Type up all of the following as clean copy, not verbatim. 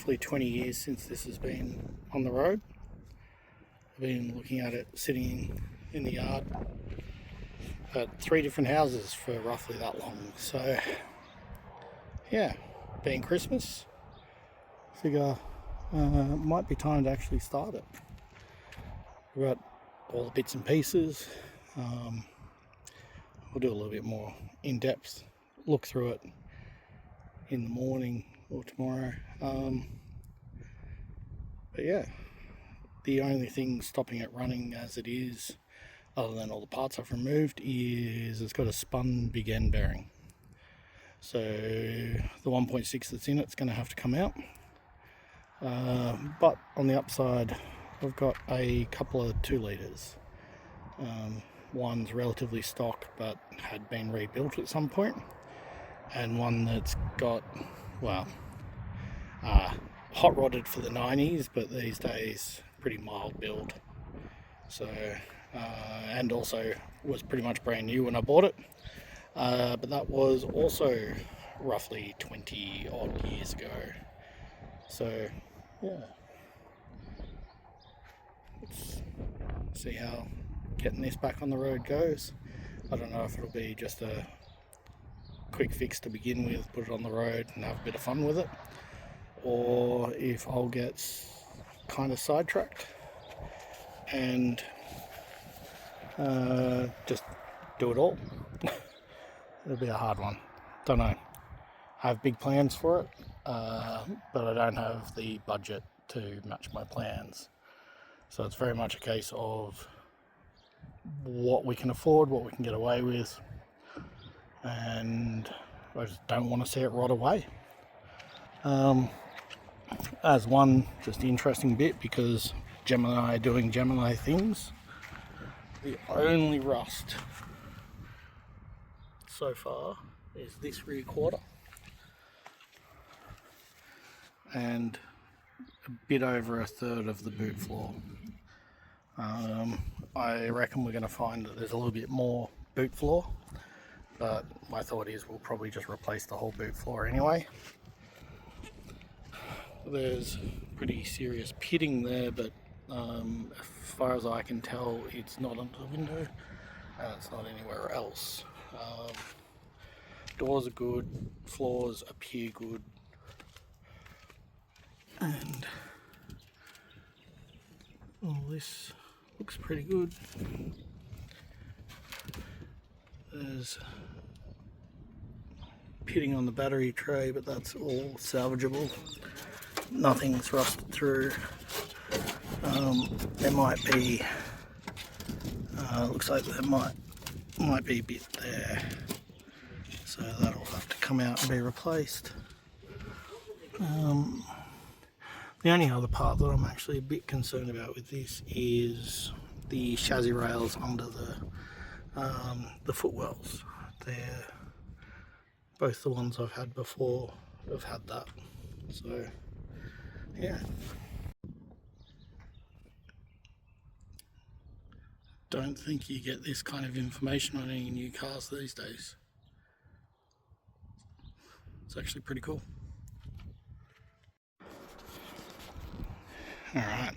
roughly 20 years since this has been on the road. I've been looking at it sitting in the yard at 3 different houses for roughly that long. So yeah, being Christmas, I figure it might be time to actually start it. We've got all the bits and pieces. We'll do a little bit more in-depth look through it in the morning or tomorrow. But yeah, the only thing stopping it running as it is, other than all the parts I've removed, is it's got a spun big end bearing. So the 1.6 that's in it's going to have to come out. But on the upside, I've got a couple of 2 litres. One's relatively stock but had been rebuilt at some point, and one that's got, well, hot rodded for the 90s, but these days pretty mild build. So and also was pretty much brand new when I bought it, but that was also roughly 20 odd years ago. So yeah, let's see how getting this back on the road goes. I don't know if it'll be just a quick fix to begin with, put it on the road and have a bit of fun with it, or if I'll get kind of sidetracked and just do it all. It'll be a hard one. Don't know. I have big plans for it, but I don't have the budget to match my plans. So it's very much a case of what we can afford, what we can get away with, and I just don't want to see it rot away. As one just interesting bit, because Gemini are doing Gemini things, the only rust so far is this rear quarter and a bit over a third of the boot floor. I reckon we're going to find that there's a little bit more boot floor, but my thought is we'll probably just replace the whole boot floor anyway. There's pretty serious pitting there, but as far as I can tell, it's not under the window and it's not anywhere else. Doors are good, floors appear good, and all this looks pretty good. There's pitting on the battery tray, but that's all salvageable. Nothing's rusted through. There might be, looks like there might be a bit there, so that'll have to come out and be replaced. The only other part that I'm actually a bit concerned about with this is the chassis rails under the footwells. They're both the ones I've had before have had that. So yeah. Don't think you get this kind of information on any new cars these days. It's actually pretty cool. Alright,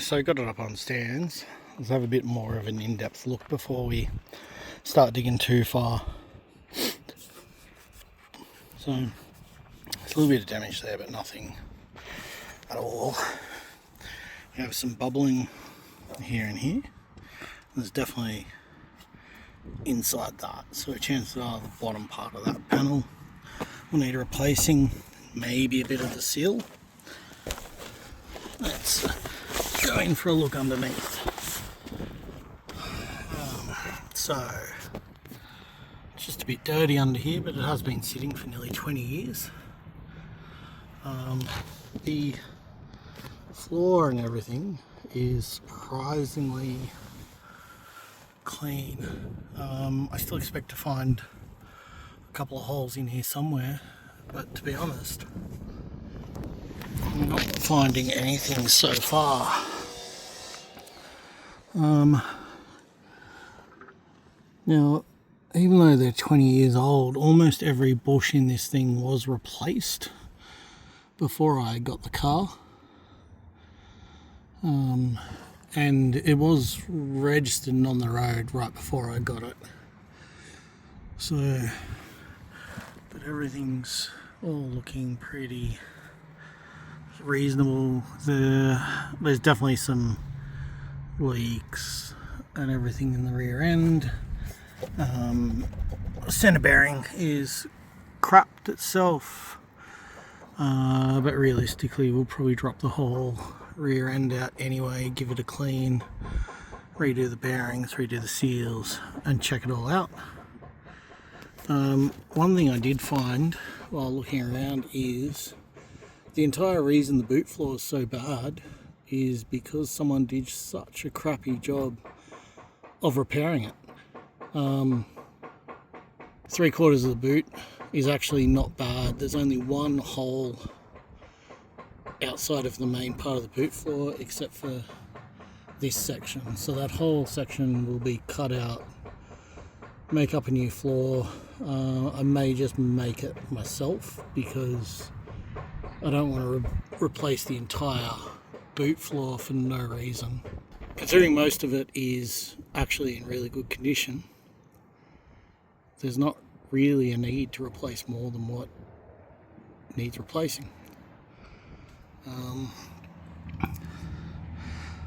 so got it up on stands. Let's have a bit more of an in-depth look before we start digging too far. So, there's a little bit of damage there, but nothing at all. You have some bubbling here and here. There's definitely inside that, so chances are the bottom part of that panel will need replacing, maybe a bit of the seal. Let's go in for a look underneath. So it's just a bit dirty under here, but it has been sitting for nearly 20 years. The floor and everything is surprisingly clean. I still expect to find a couple of holes in here somewhere, but to be honest, I'm not finding anything so far. Now, even though they're 20 years old, almost every bush in this thing was replaced. before I got the car. And it was registered and on the road right before I got it. So, but everything's all looking pretty reasonable. There's definitely some leaks and everything in the rear end. Centre bearing is crapped itself, but realistically we'll probably drop the whole rear end out anyway, give it a clean, redo the bearings, redo the seals, and check it all out. One thing I did find while looking around is the entire reason the boot floor is so bad is because someone did such a crappy job of repairing it. 3/4 of the boot is actually not bad. There's only one hole outside of the main part of the boot floor except for this section, so that whole section will be cut out, make up a new floor. I may just make it myself because I don't want to replace the entire boot floor for no reason. Considering most of it is actually in really good condition, there's not really a need to replace more than what needs replacing.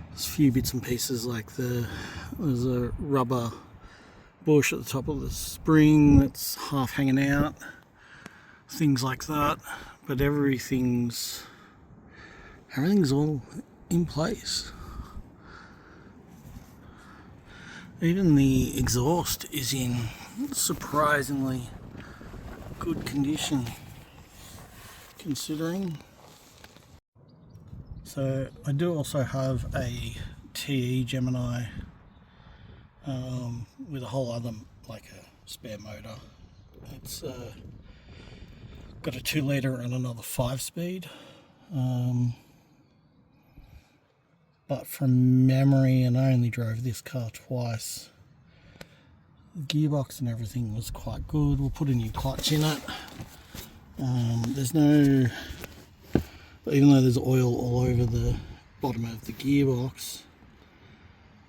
There's a few bits and pieces like there's a rubber bush at the top of the spring that's half hanging out, things like that, but everything's all in place. Even the exhaust is in surprisingly good condition considering. So I do also have a TD Gemini with a whole other, like a spare motor. It's got a 2 litre and another 5-speed. But from memory, and I only drove this car twice, the gearbox and everything was quite good. We'll put a new clutch in it. There's no, even though there's oil all over the bottom of the gearbox,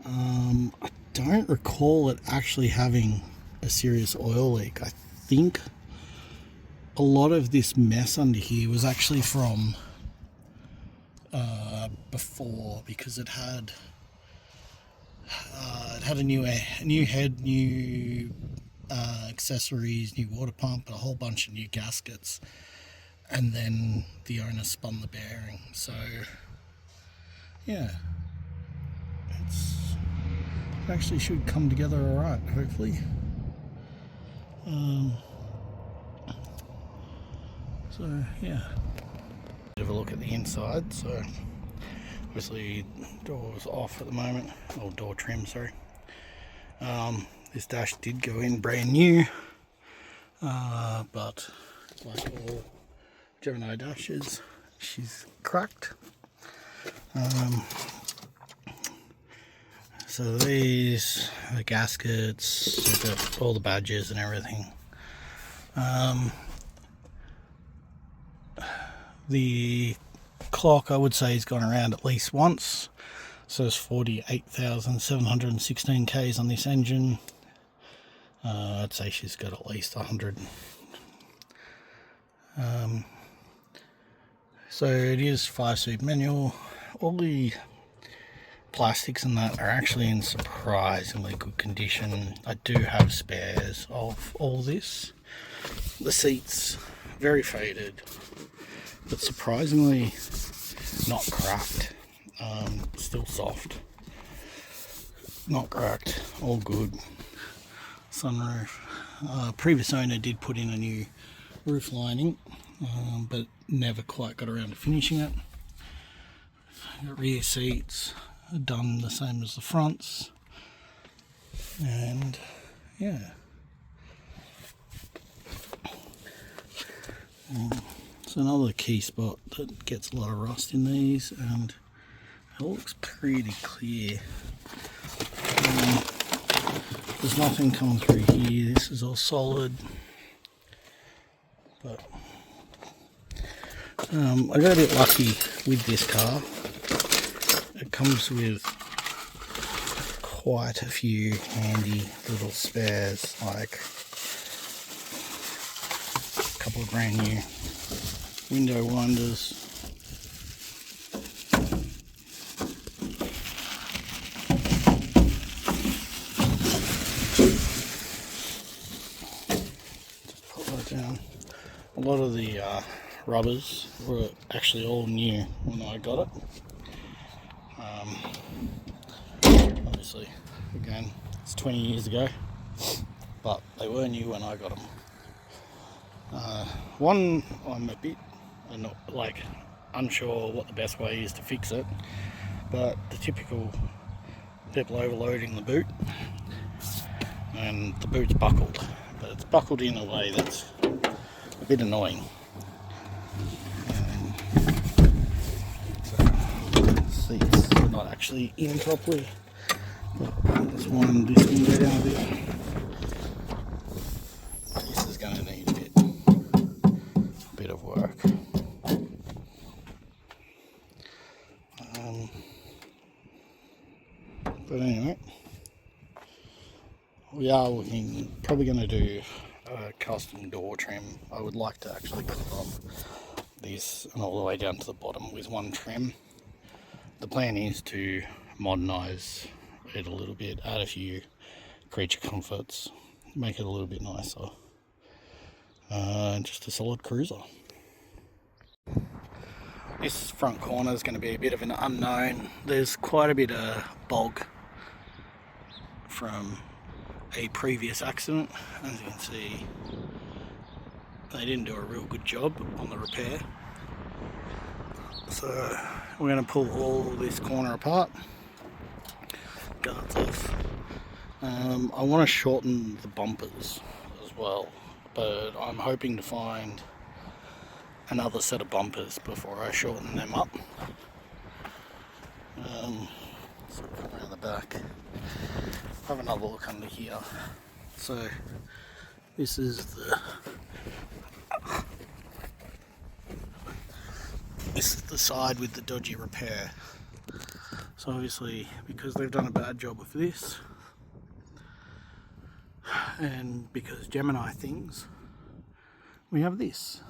I don't recall it actually having a serious oil leak. I think a lot of this mess under here was actually from before, because it had a new head, new accessories, new water pump, a whole bunch of new gaskets, and then the owner spun the bearing. So yeah, it actually should come together alright, hopefully. So yeah, bit of a look at the inside. So obviously door's off at the moment, or door trim, sorry. This dash did go in brand new, but like all Gemini dashes, she's cracked. So these are the gaskets, we've got all the badges and everything. The clock, I would say, has gone around at least once. So it's 48,716 Ks on this engine. I'd say she's got at least 100. So it is 5-speed manual. All the plastics and that are actually in surprisingly good condition. I do have spares of all this. The seats, very faded, but surprisingly not cracked. Still soft, not cracked, all good. Sunroof, previous owner did put in a new roof lining, but never quite got around to finishing it. Rear seats are done the same as the fronts, and yeah. It's another key spot that gets a lot of rust in these, and it looks pretty clear. There's nothing coming through here. This is all solid, but I got a bit lucky with this car. It comes with quite a few handy little spares, like a couple of brand new window winders. Just put that down. A lot of the rubbers were actually all new when I got it. Obviously, again, it's 20 years ago, but they were new when I got them. One, I'm a bit unsure what the best way is to fix it, but the typical people overloading the boot, and the boot's buckled, but it's buckled in a way that's a bit annoying. Seats are not actually in properly, but I just wind this window down a bit. This is going to need a bit of work. But anyway, we are probably going to do a custom door trim. I would like to actually put on this and all the way down to the bottom with one trim. The plan is to modernise it a little bit, add a few creature comforts, make it a little bit nicer. Just a solid cruiser. This front corner is going to be a bit of an unknown. There's quite a bit of bog from a previous accident. As you can see, they didn't do a real good job on the repair. So we're going to pull all this corner apart, guards off. I want to shorten the bumpers as well, but I'm hoping to find another set of bumpers before I shorten them up. So come around the back, have another look under here. So this is the side with the dodgy repair. So obviously, because they've done a bad job of this, and because Gemini things, we have this.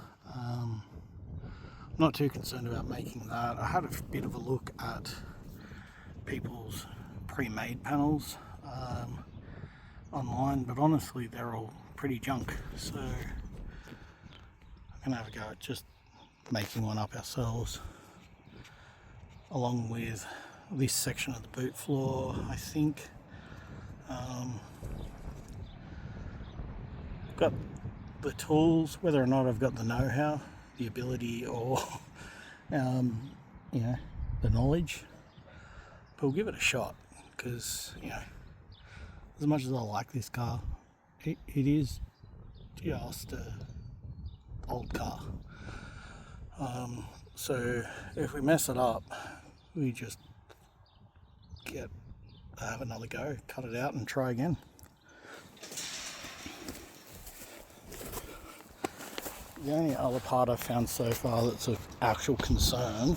Not too concerned about making that. I had a bit of a look at people's pre-made panels online, but honestly they're all pretty junk, so I'm gonna have a go at just making one up ourselves, along with this section of the boot floor. I think I've got the tools, whether or not I've got the know-how, the ability, or the knowledge, but we'll give it a shot, because as much as I like this car, it is just a old car. So if we mess it up, we just have another go, cut it out and try again. The only other part I've found so far that's of actual concern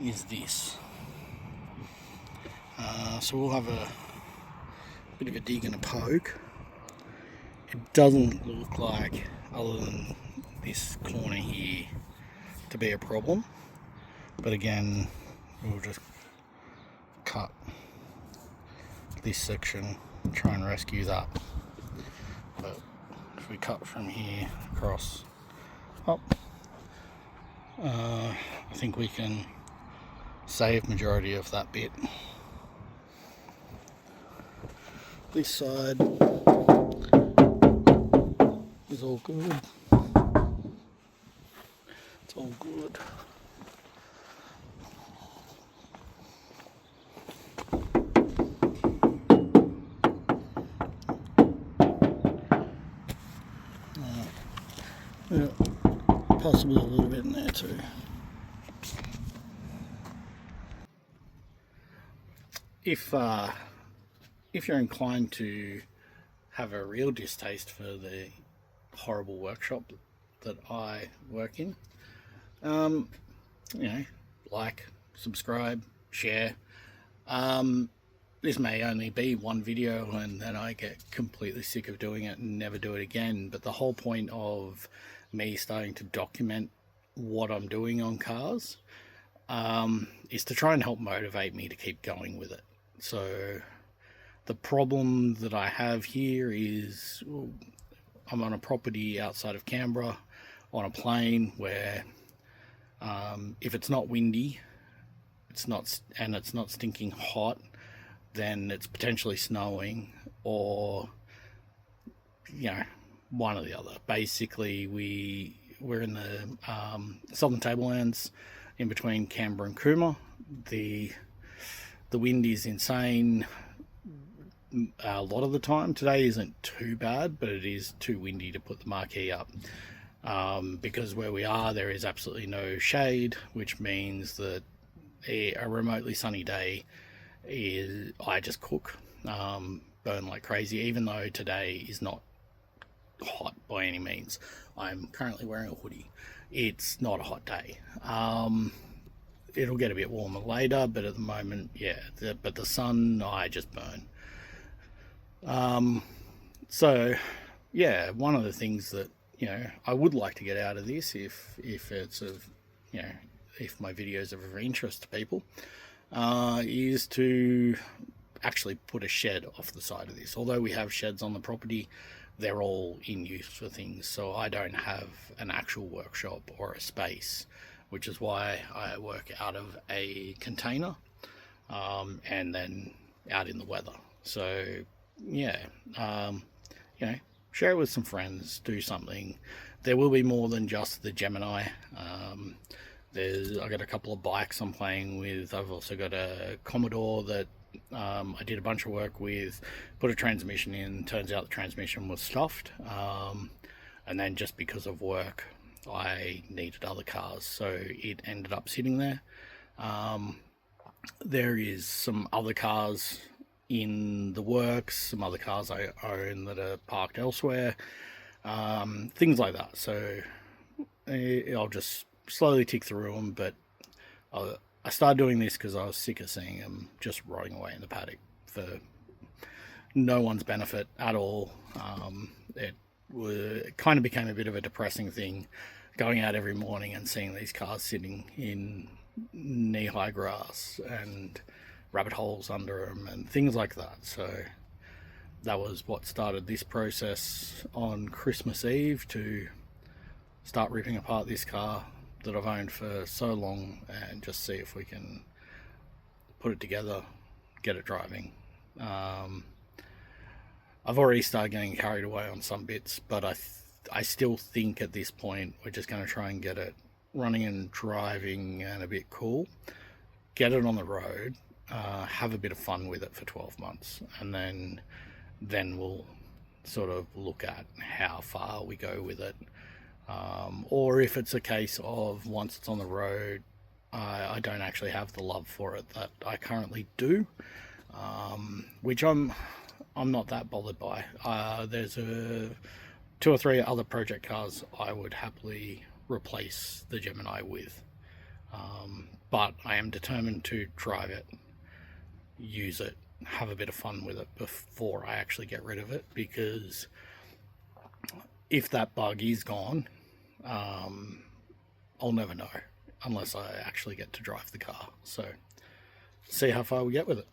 is this. So we'll have a bit of a dig and a poke. It doesn't look like, other than this corner here, to be a problem. But again, we'll just cut this section and try and rescue that. But if we cut from here across up, I think we can save majority of that bit. This side is all good. It's all good. Yeah, possibly a little bit in there too. If you're inclined to have a real distaste for the horrible workshop that I work in, You know, like, subscribe, share. This may only be one video and then I get completely sick of doing it and never do it again, but the whole point of me starting to document what I'm doing on cars is to try and help motivate me to keep going with it. So the problem that I have here is I'm on a property outside of Canberra on a plain where if it's not windy, it's not stinking hot, then it's potentially snowing, or one or the other. Basically, we're in the southern tablelands in between Canberra and Cooma. The wind is insane a lot of the time. Today isn't too bad, but it is too windy to put the marquee up. Because where we are, there is absolutely no shade, which means that a remotely sunny day is I just cook, burn like crazy, even though today is not hot by any means. I'm currently wearing a hoodie. It's not a hot day. It'll get a bit warmer later, but at the moment, yeah, but the sun, I just burn. So yeah, one of the things that I would like to get out of this, if it's of if my videos are of interest to people, is to actually put a shed off the side of this. Although we have sheds on the property, they're all in use for things, so I don't have an actual workshop or a space, which is why I work out of a container and then out in the weather. So yeah, share it with some friends, do something. There will be more than just the Gemini. I got a couple of bikes I'm playing with. I've also got a Commodore that I did a bunch of work with, put a transmission in. Turns out the transmission was stuffed, and then just because of work I needed other cars, so it ended up sitting there. There is some other cars in the works, some other cars I own that are parked elsewhere, things like that. So I'll just slowly tick through them, but I started doing this because I was sick of seeing them just rotting away in the paddock for no one's benefit at all. It kind of became a bit of a depressing thing, going out every morning and seeing these cars sitting in knee-high grass and rabbit holes under them and things like that. So that was what started this process on Christmas Eve, to start ripping apart this car that I've owned for so long and just see if we can put it together, get it driving. I've already started getting carried away on some bits, but I still think at this point we're just going to try and get it running and driving and a bit cool, get it on the road, have a bit of fun with it for 12 months, and then we'll sort of look at how far we go with it. Or if it's a case of once it's on the road, I don't actually have the love for it that I currently do, which I'm not that bothered by. There's 2 or 3 other project cars I would happily replace the Gemini with, but I am determined to drive it, use it, have a bit of fun with it before I actually get rid of it, because if that bug is gone, I'll never know unless I actually get to drive the car. So see how far we get with it.